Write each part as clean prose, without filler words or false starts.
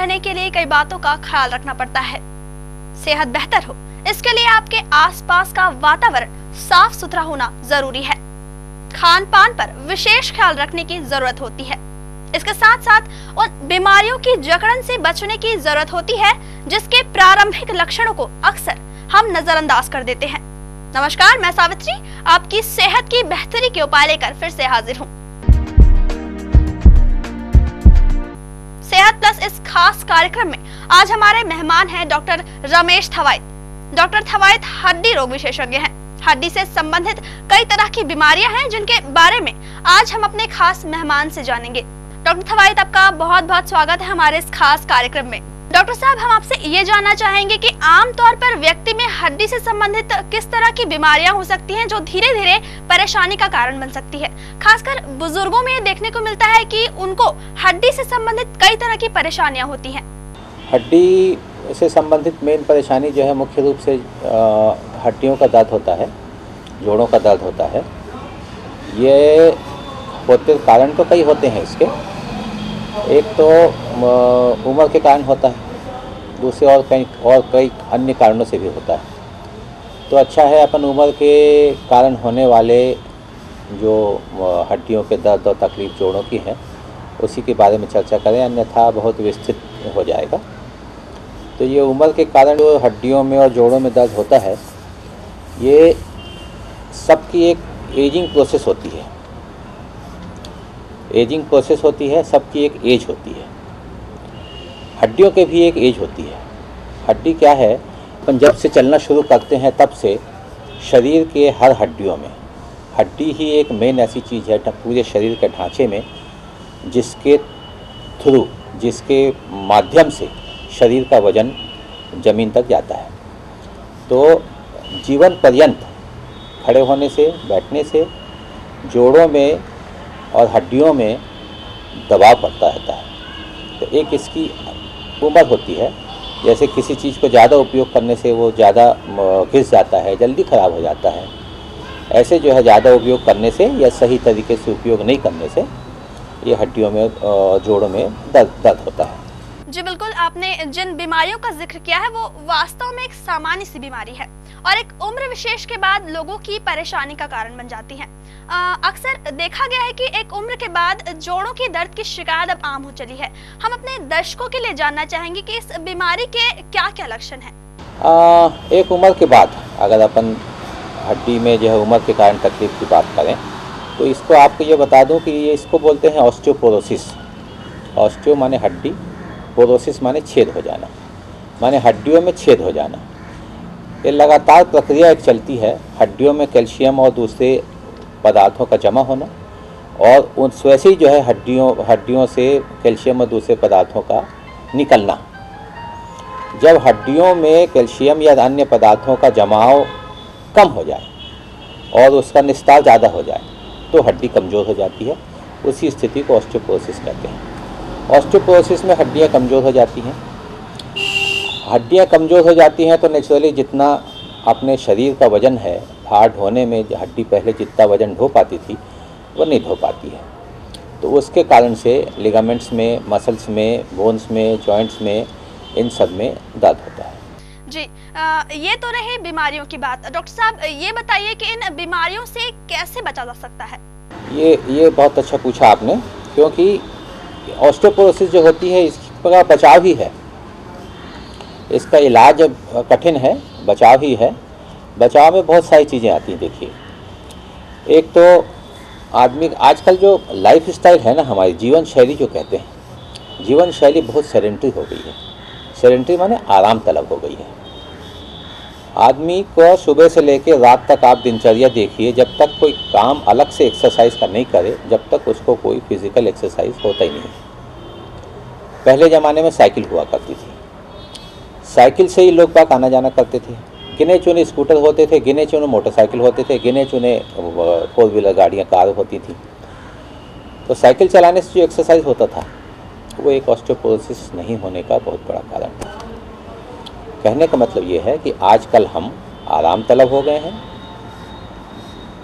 रहने के लिए कई बातों का ख्याल रखना पड़ता है। सेहत बेहतर हो, इसके लिए आपके आसपास का वातावरण साफ सुथरा होना जरूरी है। खान पान पर विशेष ख्याल रखने की जरूरत होती है। इसके साथ साथ उन बीमारियों की जकड़न से बचने की जरूरत होती है जिसके प्रारंभिक लक्षणों को अक्सर हम नजरअंदाज कर देते हैं। नमस्कार, मैं सावित्री आपकी सेहत की बेहतरी के उपाय लेकर फिर से हाजिर हूँ। सेहत प्लस इस खास कार्यक्रम में आज हमारे मेहमान हैं डॉक्टर रमेश थवाइत। डॉक्टर थवाइत हड्डी रोग विशेषज्ञ हैं। हड्डी से संबंधित कई तरह की बीमारियां हैं जिनके बारे में आज हम अपने खास मेहमान से जानेंगे। डॉक्टर थवाइत, आपका बहुत बहुत स्वागत है हमारे इस खास कार्यक्रम में। डॉक्टर साहब, हम आपसे ये जानना चाहेंगे कि आमतौर पर व्यक्ति में हड्डी से संबंधित किस तरह की बीमारियां हो सकती हैं जो धीरे धीरे परेशानी का कारण बन सकती है। खासकर बुजुर्गों में देखने को मिलता है कि उनको हड्डी से संबंधित कई तरह की परेशानियां होती हैं। हड्डी से संबंधित मेन परेशानी जो है मुख्य रूप से हड्डियों का दर्द होता है, जोड़ों का दर्द होता है। ये होते कारण तो कई होते हैं इसके। एक तो उम्र के कारण होता है, दूसरे और कई अन्य कारणों से भी होता है। तो अच्छा है अपन उम्र के कारण होने वाले जो हड्डियों के दर्द और तकलीफ जोड़ों की हैं उसी के बारे में चर्चा करें, अन्यथा बहुत विस्तृत हो जाएगा। तो ये उम्र के कारण जो हड्डियों में और जोड़ों में दर्द होता है, ये सबकी एक एजिंग प्रोसेस होती है। एजिंग प्रोसेस होती है, सबकी एक एज होती है। हड्डियों के भी एक एज होती है। हड्डी क्या है, अपन जब से चलना शुरू करते हैं तब से शरीर के हर हड्डियों में हड्डी ही एक मेन ऐसी चीज़ है पूरे शरीर के ढांचे में जिसके थ्रू, जिसके माध्यम से शरीर का वजन ज़मीन तक जाता है। तो जीवन पर्यंत खड़े होने से, बैठने से जोड़ों में और हड्डियों में दबाव पड़ता रहता है। तो एक इसकी उम्र होती है। जैसे किसी चीज़ को ज़्यादा उपयोग करने से वो ज़्यादा घिस जाता है, जल्दी ख़राब हो जाता है। ऐसे जो है ज़्यादा उपयोग करने से या सही तरीके से उपयोग नहीं करने से ये हड्डियों में, जोड़ों में दर्द होता है। जी बिल्कुल, आपने जिन बीमारियों का जिक्र किया है वो वास्तव में एक सामान्य सी बीमारी है और एक उम्र विशेष के बाद लोगों की परेशानी का कारण बन जाती है। अक्सर देखा गया है कि एक उम्र के बाद जोड़ों की दर्द की शिकायत अब आम हो चली है। हम अपने दर्शकों के लिए जानना चाहेंगे कि इस बीमारी के क्या क्या लक्षण हैं। एक उम्र के बाद अगर अपन हड्डी में जो है उम्र के कारण तकलीफ की बात करें तो इसको आपको ये बता दूं कि ये इसको बोलते हैं ऑस्टियोपोरोसिस। ऑस्टियो माने हड्डी, पोरोसिस माने छेद हो जाना, माने हड्डियों में छेद हो जाना। ये लगातार प्रक्रिया एक चलती है। हड्डियों में कैल्शियम और दूसरे पदार्थों का जमा होना और उन वैसे ही जो है हड्डियों से कैल्शियम और दूसरे पदार्थों का निकलना। जब हड्डियों में कैल्शियम या अन्य पदार्थों का जमाव कम हो जाए और उसका निस्तार ज़्यादा हो जाए तो हड्डी कमज़ोर हो जाती है। उसी स्थिति को ऑस्टियोपोरोसिस कहते हैं। ऑस्टियोपोरोसिस में हड्डियाँ कमज़ोर हो जाती हैं। हड्डियाँ कमज़ोर हो जाती हैं तो नेचुरली जितना अपने शरीर का वजन है, भार ढोने में हड्डी पहले जितना वजन ढो पाती थी वो नहीं ढो पाती है। तो उसके कारण से लिगामेंट्स में, मसल्स में, बोन्स में, जॉइंट्स में, इन सब में दर्द होता है। जी, ये तो रही बीमारियों की बात। डॉक्टर साहब, ये बताइए कि इन बीमारियों से कैसे बचा जा सकता है। ये बहुत अच्छा पूछा आपने, क्योंकि ऑस्टियोपोरोसिस जो होती है इसका बचाव ही है। इसका इलाज कठिन है, बचाव ही है। बचाव में बहुत सारी चीज़ें आती हैं। देखिए, एक तो आदमी आजकल जो लाइफ स्टाइल है ना, हमारी जीवन शैली जो कहते हैं, जीवन शैली बहुत सेडेंटरी हो गई है। सेडेंटरी माने आराम तलब हो गई है। आदमी को सुबह से लेकर रात तक आप दिनचर्या देखिए, जब तक कोई काम अलग से एक्सरसाइज का नहीं करे जब तक उसको कोई फिजिकल एक्सरसाइज होता ही नहीं। पहले ज़माने में साइकिल हुआ करती थी, साइकिल से ही लोग बाग आना जाना करते थे। गिने चुने स्कूटर होते थे, गिने चुने मोटरसाइकिल होते थे, गिने चुने 4 व्हीलर गाड़ियाँ, कार होती थी। तो साइकिल चलाने से जो एक्सरसाइज होता था वो एक ऑस्टियोपोरोसिस नहीं होने का बहुत बड़ा कारण था। कहने का मतलब ये है कि आजकल हम आराम तलब हो गए हैं,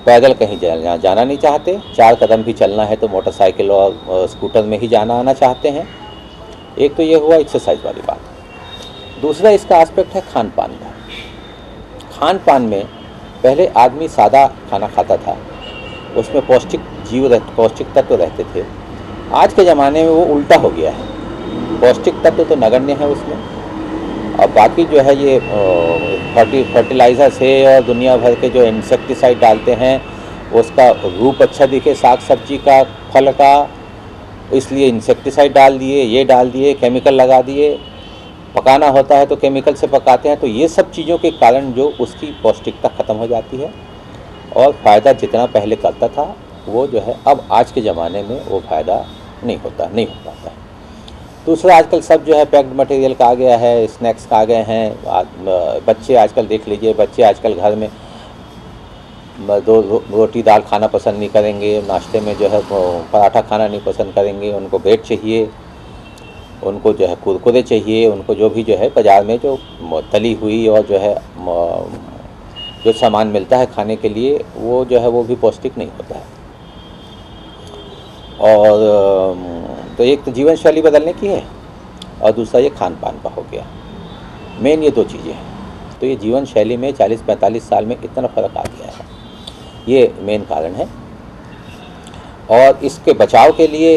पैदल कहीं जाना नहीं चाहते, 4 कदम भी चलना है तो मोटरसाइकिल और स्कूटर में ही जाना आना चाहते हैं। एक तो ये हुआ एक्सरसाइज वाली बात। दूसरा इसका एस्पेक्ट है खान पान का। खान पान में पहले आदमी सादा खाना खाता था, उसमें पौष्टिक तत्व रहते थे। आज के ज़माने में वो उल्टा हो गया है, पौष्टिक तत्व तो नगण्य है उसमें, और बाकी जो है ये फर्टिलाइज़र से और दुनिया भर के जो इंसेक्टिसाइड डालते हैं, उसका रूप अच्छा दिखे साग सब्जी का, फल का, इसलिए इंसेक्टिसाइड डाल दिए, ये डाल दिए, केमिकल लगा दिए। पकाना होता है तो केमिकल से पकाते हैं। तो ये सब चीज़ों के कारण जो उसकी पौष्टिकता ख़त्म हो जाती है और फ़ायदा जितना पहले करता था वो जो है अब आज के ज़माने में वो फ़ायदा नहीं हो पाता है। दूसरा, आजकल सब जो है पैक्ड मटेरियल का आ गया है, स्नैक्स का आ गए हैं। बच्चे आजकल देख लीजिए, बच्चे आजकल घर में दो रोटी दाल खाना पसंद नहीं करेंगे, नाश्ते में जो है पराठा खाना नहीं पसंद करेंगे, उनको ब्रेड चाहिए, उनको जो है कुरकुरे चाहिए, उनको जो भी जो है बाज़ार में जो तली हुई और जो है जो सामान मिलता है खाने के लिए, वो जो है वो भी पौष्टिक नहीं होता है। और तो एक तो जीवन शैली बदलने की है और दूसरा ये खान पान का हो गया। मेन ये दो चीज़ें हैं। तो ये जीवन शैली में 40-45 साल में इतना फ़र्क आ गया है, ये मेन कारण है। और इसके बचाव के लिए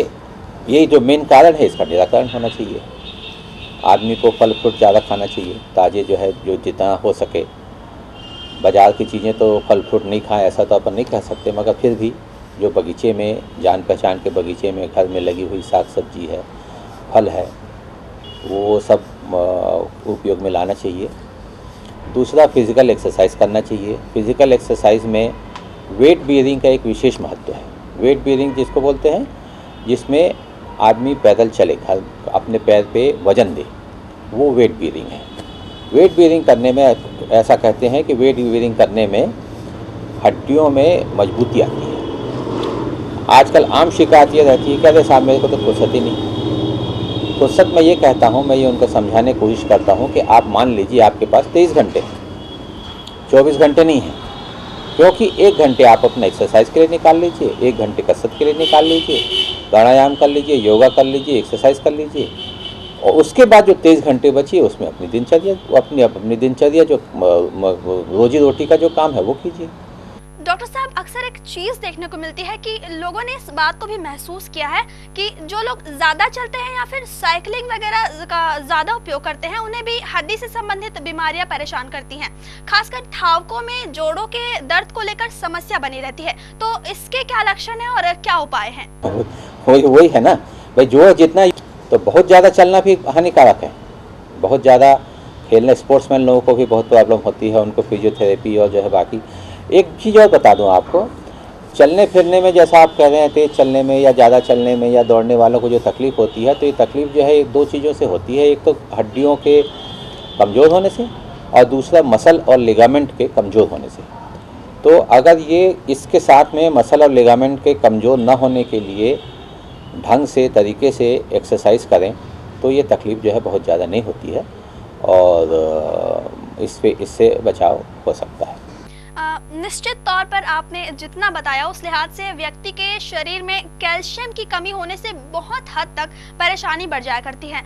यही जो मेन कारण है, इसका निराकरण होना चाहिए। आदमी को फल फ्रूट ज़्यादा खाना चाहिए, ताज़े जो है, जो जितना हो सके। बाज़ार की चीज़ें तो फल फ्रूट नहीं खाएं ऐसा तो अपन नहीं कह सकते, मगर फिर भी जो बगीचे में, जान पहचान के बगीचे में घर में लगी हुई साग सब्जी है, फल है, वो सब उपयोग में लाना चाहिए। दूसरा, फिज़िकल एक्सरसाइज करना चाहिए। फिज़िकल एक्सरसाइज में वेट बेयरिंग का एक विशेष महत्व है। वेट बेयरिंग जिसको बोलते हैं, जिसमें आदमी पैदल चले, घर अपने पैर पे वज़न दे, वो वेट बेयरिंग है। वेट बेयरिंग करने में ऐसा कहते हैं कि वेट बेयरिंग करने में हड्डियों में मजबूती आती है। आजकल आम शिकायत ये रहती है कि अरे साहब मेरे को तो फुर्सत ही नहीं। फुर्सत मैं ये कहता हूँ, मैं ये उनको समझाने की कोशिश करता हूँ कि आप मान लीजिए आपके पास 23 घंटे हैं, 24 घंटे नहीं हैं। क्योंकि 1 घंटे आप अपना एक्सरसाइज के लिए निकाल लीजिए, 1 घंटे कसरत के लिए निकाल लीजिए, प्राणायाम कर लीजिए, योगा कर लीजिए, एक्सरसाइज कर लीजिए, और उसके बाद जो 23 घंटे बचिए उसमें अपनी दिनचर्या जो रोजी रोटी का जो काम है वो कीजिए। डॉक्टर साहब, अक्सर एक चीज देखने को मिलती है कि लोगों ने इस बात को भी महसूस किया है कि जो लोग ज्यादा चलते हैं या फिर साइकिलिंग वगैरह का ज्यादा उपयोग करते हैं, उन्हें भी हड्डी से संबंधित बीमारियां परेशान करती हैं। खासकर थावकों में जोड़ों के दर्द को लेकर समस्या बनी रहती है। तो इसके क्या लक्षण है और क्या उपाय हैं? वही है ना भाई, जो जितना तो बहुत ज़्यादा चलना भी हानिकारक है। बहुत ज़्यादा खेलने, स्पोर्ट्समैन लोगों को भी बहुत प्रॉब्लम होती है, उनको फिजियोथेरेपी और जो है बाकी। एक चीज़ और बता दूं आपको, चलने फिरने में जैसा आप कह रहे हैं, तेज़ चलने में या ज़्यादा चलने में या दौड़ने वालों को जो तकलीफ़ होती है, तो ये तकलीफ़ जो है एक दो चीज़ों से होती है। एक तो हड्डियों के कमज़ोर होने से, और दूसरा मसल और लिगामेंट के कमज़ोर होने से। तो अगर ये इसके साथ में मसल और लिगामेंट के कमज़ोर न होने के लिए ढंग से, तरीके से एक्सरसाइज करें तो ये तकलीफ़ जो है बहुत ज़्यादा नहीं होती है और इससे बचाव हो सकता है। निश्चित तौर पर आपने जितना बताया उस लिहाज से व्यक्ति के शरीर में कैल्शियम की कमी होने से बहुत हद तक परेशानी बढ़ जाया करती है।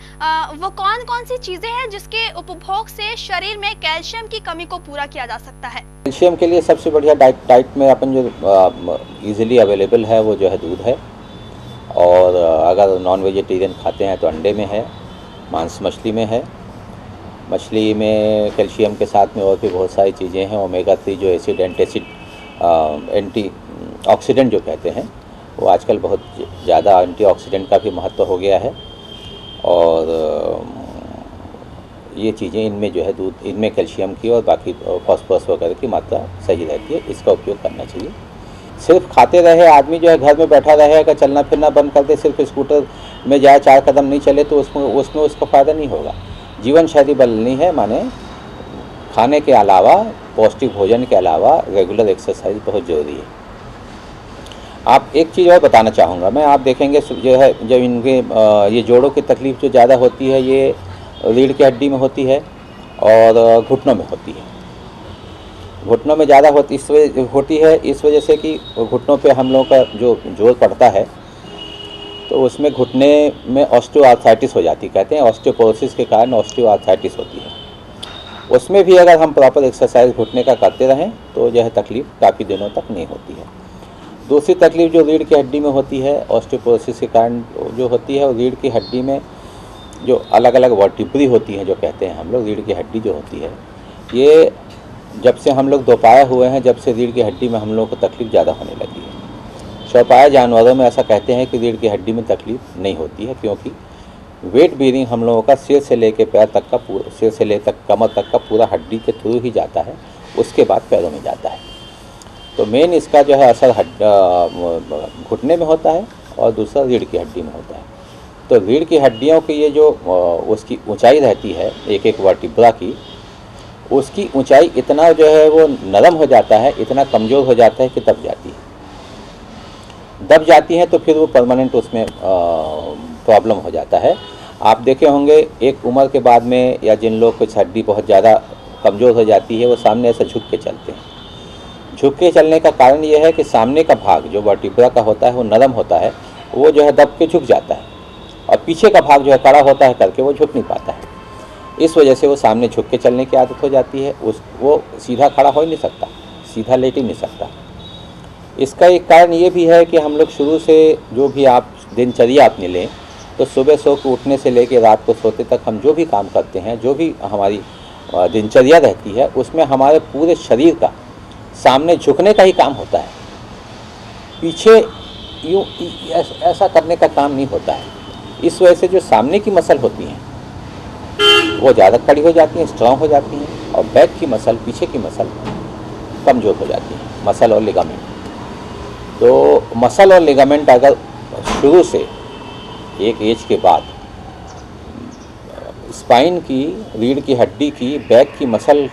वो कौन कौन सी चीजें हैं जिसके उपभोग से शरीर में कैल्शियम की कमी को पूरा किया जा सकता है? कैल्शियम के लिए सबसे बढ़िया डाइट में अपन जो इजीली अवेलेबल है वो जो है दूध है, और अगर नॉन वेजिटेरियन खाते हैं तो अंडे में है, मांस मछली में है। मछली में कैल्शियम के साथ में और भी बहुत सारी चीज़ें हैं। ओमेगा 3 जो एसिड एंटी ऑक्सीडेंट जो कहते हैं, वो आजकल बहुत ज़्यादा एंटीऑक्सीडेंट का भी महत्व हो गया है। और ये चीज़ें इनमें जो है दूध, इनमें कैल्शियम की और बाकी फॉस्फोरस वगैरह की मात्रा सही रहती है। इसका उपयोग करना चाहिए। सिर्फ खाते रहे आदमी जो है, घर में बैठा रहे, अगर चलना फिरना बंद कर दे, सिर्फ स्कूटर में जाए, 4 कदम नहीं चले, तो उसमें उसका फ़ायदा नहीं होगा। जीवन शैली बदलनी है, माने खाने के अलावा, पौष्टिक भोजन के अलावा रेगुलर एक्सरसाइज बहुत ज़रूरी है। आप एक चीज़ और बताना चाहूँगा मैं, आप देखेंगे जो है, जब इनके ये जोड़ों की तकलीफ़ जो ज़्यादा होती है, ये रीढ़ की हड्डी में होती है और घुटनों में होती है। घुटनों में ज़्यादा होती है इस वजह से कि घुटनों पे हम लोगों का जो जोर पड़ता है, तो तो उसमें घुटने में ऑस्टियोआर्थराइटिस हो जाती, कहते हैं ऑस्टियोपोरोसिस के कारण ऑस्टियोआर्थराइटिस होती है। उसमें भी अगर हम प्रॉपर एक्सरसाइज घुटने का करते रहें तो यह तकलीफ़ काफ़ी दिनों तक नहीं होती है। दूसरी तकलीफ़ जो रीढ़ की हड्डी में होती है ऑस्टियोपोरोसिस के कारण जो होती है, वो रीढ़ की हड्डी में जो अलग अलग वर्टिब्री होती हैं, जो कहते हैं हम लोग रीढ़ की हड्डी जो होती है, ये जब से हम लोग दोपाया हुए हैं, जब से रीढ़ की हड्डी में हम लोगों को तकलीफ़ ज़्यादा होने लगी है। चौपाया जानवरों में ऐसा कहते हैं कि रीढ़ की हड्डी में तकलीफ़ नहीं होती है, क्योंकि वेट बीयरिंग हम लोगों का सिर से लेकर पैर तक का पूरा, सिर से ले तक कमर तक का पूरा हड्डी के थ्रू ही जाता है, उसके बाद पैरों में जाता है। तो मेन इसका जो है असर घुटने में होता है और दूसरा रीढ़ की हड्डी में होता है। तो रीढ़ की हड्डियों की ये जो उसकी ऊंचाई रहती है एक एक वर्टिब्रा की, उसकी ऊंचाई इतना जो है वो नरम हो जाता है, इतना कमज़ोर हो जाता है कि दब जाती है। दब जाती हैं तो फिर वो परमानेंट उसमें प्रॉब्लम हो जाता है। आप देखे होंगे एक उम्र के बाद में, या जिन लोग की हड्डी बहुत ज़्यादा कमज़ोर हो जाती है, वो सामने ऐसे झुक के चलते हैं। झुक के चलने का कारण ये है कि सामने का भाग जो वर्टिब्रा का होता है वो नरम होता है, वो जो है दब के झुक जाता है, और पीछे का भाग जो है कड़ा होता है करके वो झुक नहीं पाता है। इस वजह से वो सामने झुक के चलने की आदत हो जाती है। वो सीधा खड़ा हो ही नहीं सकता, सीधा लेट ही नहीं सकता। इसका एक कारण ये भी है कि हम लोग शुरू से जो भी आप दिनचर्या अपनी लें, तो सुबह सो के उठने से लेकर रात को सोते तक हम जो भी काम करते हैं, जो भी हमारी दिनचर्या रहती है, उसमें हमारे पूरे शरीर का सामने झुकने का ही काम होता है, पीछे यूँ ऐसा करने का काम नहीं होता है। इस वजह से जो सामने की मसल होती हैं वो ज़्यादा कड़ी हो जाती हैं, स्ट्रॉन्ग हो जाती हैं, और बैक की मसल, पीछे की मसल कमज़ोर हो जाती है, मसल और लिगामेंट। तो मसल और लिगामेंट अगर शुरू से एक एज के बाद स्पाइन की, रीढ़ की हड्डी की, बैक की मसल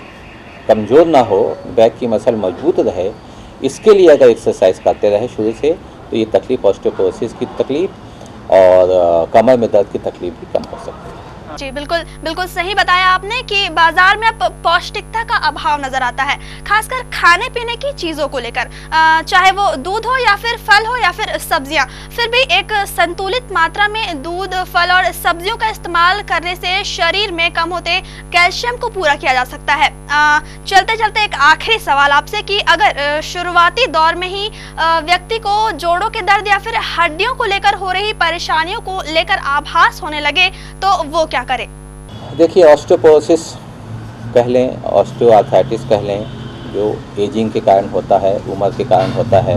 कमज़ोर ना हो, बैक की मसल मजबूत रहे, इसके लिए अगर एक्सरसाइज करते रहे शुरू से, तो ये तकलीफ़ ऑस्टियोपोरोसिस की तकलीफ़ और कमर में दर्द की तकलीफ़ भी कम हो सकती है। जी बिल्कुल बिल्कुल सही बताया आपने कि बाजार में अब पौष्टिकता का अभाव नजर आता है, खासकर खाने पीने की चीजों को लेकर, चाहे वो दूध हो या फिर फल हो या फिर सब्जियां। फिर भी एक संतुलित मात्रा में दूध, फल और सब्जियों का इस्तेमाल करने से शरीर में कम होते कैल्शियम को पूरा किया जा सकता है। चलते चलते एक आखिरी सवाल आपसे कि अगर शुरुआती दौर में ही व्यक्ति को जोड़ों के दर्द या फिर हड्डियों को लेकर हो रही परेशानियों को लेकर आभास होने लगे, तो वो क्या करें? देखिए, ऑस्टियोपोरोसिस कह लें, ऑस्टियोआर्थराइटिस कह लें, जो एजिंग के कारण होता है, उम्र के कारण होता है,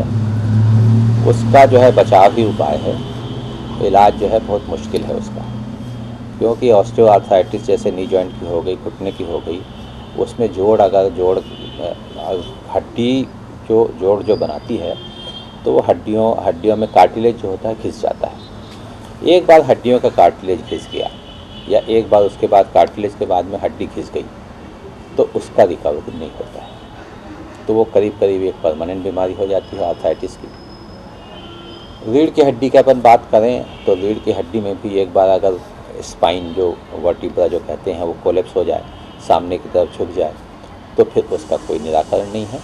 उसका जो है बचाव ही उपाय है। इलाज जो है बहुत मुश्किल है उसका, क्योंकि ऑस्टियोआर्थराइटिस जैसे नी जॉइंट की हो गई, घुटने की हो गई, उसमें हड्डी जोड़ जो बनाती है, तो वो हड्डियों में कार्टिलेज जो होता है घिस जाता है। एक बार हड्डियों का कार्टिलेज घिस गया, या एक बार उसके बाद कार्टिलेज के बाद में हड्डी घिस गई, तो उसका रिकवरी नहीं होता है। तो वो करीब करीब एक परमानेंट बीमारी हो जाती है आर्थराइटिस की। रीढ़ की हड्डी की अपन बात करें, तो रीढ़ की हड्डी में भी एक बार अगर स्पाइन जो वर्टिब्रा जो कहते हैं वो कोलैप्स हो जाए, सामने की तरफ झुक जाए, तो फिर उसका कोई निराकरण नहीं है।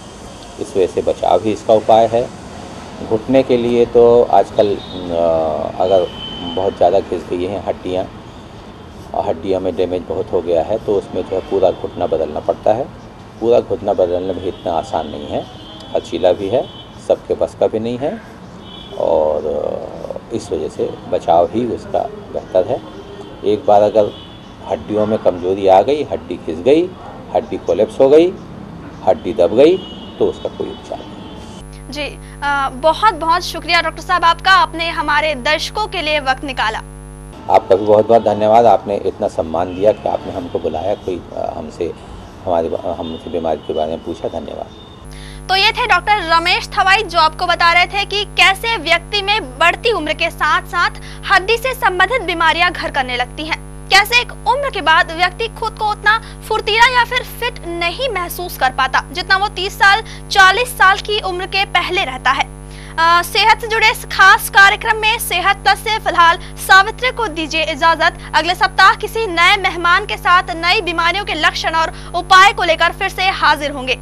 इस वजह से बचाव ही इसका उपाय है। घुटने के लिए तो आजकल अगर बहुत ज़्यादा घिस गई हैं हड्डियाँ, हड्डियों में डैमेज बहुत हो गया है, तो उसमें जो है पूरा घुटना बदलना पड़ता है। पूरा घुटना बदलना भी इतना आसान नहीं है, खर्चीला भी है, सबके बस का भी नहीं है, और इस वजह से बचाव ही उसका बेहतर है। एक बार अगर हड्डियों में कमजोरी आ गई, हड्डी घिस गई, हड्डी कोलैप्स हो गई, हड्डी दब गई, तो उसका कोई उपचार नहीं। जी बहुत बहुत शुक्रिया डॉक्टर साहब आपका, आपने हमारे दर्शकों के लिए वक्त निकाला। आपका भी बहुत बहुत धन्यवाद, आपने इतना सम्मान दिया कि आपने हमको बुलाया, कोई हमसे बीमारी के बारे में पूछा। धन्यवाद। तो ये थे डॉक्टर रमेश थवाई, जो आपको बता रहे थे कि कैसे व्यक्ति में बढ़ती उम्र के साथ साथ हड्डी से संबंधित बीमारियां घर करने लगती हैं, कैसे एक उम्र के बाद व्यक्ति खुद को उतना फुर्तीला या फिर फिट नहीं महसूस कर पाता जितना वो 30 साल 40 साल की उम्र के पहले रहता है। सेहत से जुड़े इस खास कार्यक्रम में सेहत प्लस से फिलहाल सावित्री को दीजिए इजाजत। अगले सप्ताह किसी नए मेहमान के साथ नई बीमारियों के लक्षण और उपाय को लेकर फिर से हाजिर होंगे।